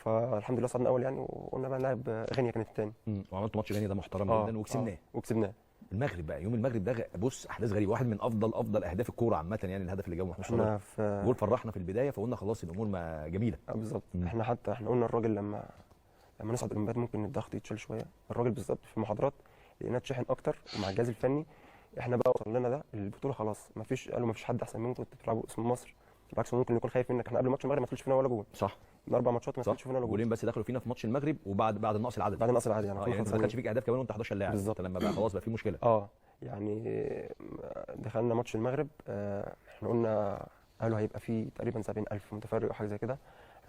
فالحمد لله صعدنا اول يعني، وقلنا بقى نلعب غينيا كانت الثاني. وعملتوا ماتش غينيا ده محترم جدا وكسبناه. وكسبناه. المغرب بقى، يوم المغرب ده بص احداث غريبه، واحد من افضل اهداف الكوره عامه يعني، الهدف اللي جابه محمود صلاح جول فرحنا في البدايه، فقلنا خلاص الامور ما جميله. بالظبط. احنا قلنا الراجل لما نصعد الاولمبياد ممكن الضغط يتشال شويه. الراجل بالظبط في المحاضرات لقيناه اتشحن اكتر، ومع الجهاز الفني احنا بقى وصل لنا ده البطوله خلاص، قالوا ما فيش حد احسن منكم تلعبوا اسم مصر، بالعكس ممكن يكون خايف منك. احنا قبل ماتش المغرب ما دخلش فينا ولا جول. صح. من 4 ماتشات ما دخلش فينا ولا جول. جولين بس دخلوا فينا في ماتش المغرب، وبعد النقص العدد. بعد النقص العدد يعني ما كانش فيك اهداف كمان وانت 11 لاعب. بالظبط. لما بقى خلاص بقى في مشكله. يعني دخلنا ماتش المغرب، احنا قلنا قالوا هيبقى فيه تقريبا 70,000 متفرج او حاجه زي كده.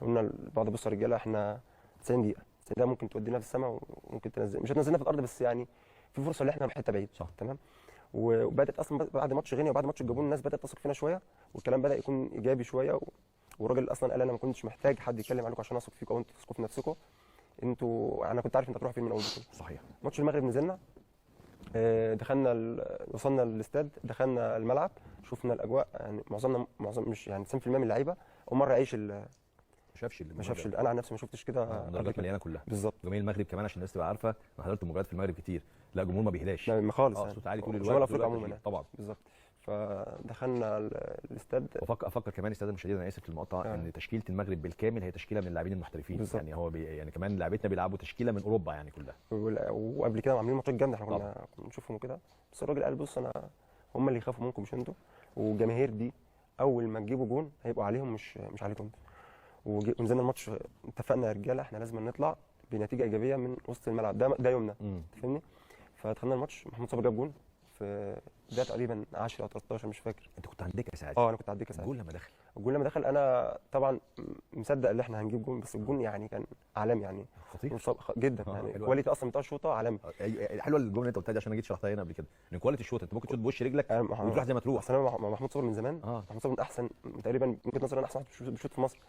قلنا لبعض بصوا يا رجاله احنا 90 دقيقه ممكن تودينا في السماء وممكن تنزل، مش هتنزلنا في الارض بس يعني في فرصه ان احنا حته بعيد. صح. تمام. وبدات اصلا بعد ماتش غينيا وبعد ماتش الجابون الناس بدات تثق فينا شويه، والكلام بدا يكون ايجابي شويه. والراجل اصلا قال انا ما كنتش محتاج حد يتكلم عليكم عشان اثق فيكم او انتوا تثقوا في نفسكم. انا كنت عارف انت هتروح فين من اول بطوله. صحيح. ماتش المغرب نزلنا، دخلنا وصلنا الاستاد، دخلنا الملعب، شفنا الاجواء يعني معظم مش يعني 90% من اللعيبه اول مره يعيش ما شافش انا عن نفسي ما شفتش كده. المدرجات مليانه كلها. بالظبط. جماهير المغرب كمان عشان الناس تبقى عارفه، انا حضرت مباريات في المغرب كتير، لا الجمهور ما بيهداش. لا خالص. صوت عالي طول الوقت. شمال افريقيا عموما طبعا. بالظبط. فدخلنا الاستاد. افكر كمان استاذ المشاهدين، انا اسف في المقاطعه، ان تشكيله المغرب بالكامل هي تشكيله من اللاعبين المحترفين. بالزبط. يعني هو يعني كمان لعيبتنا بيلعبوا تشكيله من اوروبا يعني كلها. وقبل كده عاملين ماتشات جامده، احنا كنا بنشوفهم وكده، بس الراجل قال بص هم اللي يخافوا منكم مش انتوا، والجماهير دي اول ما تجيبوا جون هيبقوا عليهم مش عليكم انتوا. ونزلنا الماتش اتفقنا يا رجاله احنا لازم نطلع بنتيجه ايجابيه من وسط الملعب، ده يومنا. فاهمني؟ فدخلنا الماتش، محمود صبري جاب جون في بدايه تقريبا 10 او 13 مش فاكر. انت كنت على الدكه ساعتها؟ انا كنت على الدكه ساعتها. الجول لما دخل انا طبعا مصدق ان احنا هنجيب جون، بس الجون يعني كان عالمي يعني، خطير جدا يعني. كواليتي اصلا بتاع الشوطه عالمي. حلوه الجمله اللي انت قلتها دي، عشان انا جيت شرحتها هنا قبل كده، ان كواليتي الشوطه انت ممكن تشوط بوش رجلك وتروح زي ما تروح. اصل انا مع محمود صبري من زمان. محمود صبري من احسن تقريبا، ممكن نظري انا احسن واحد بيشوط في مصر.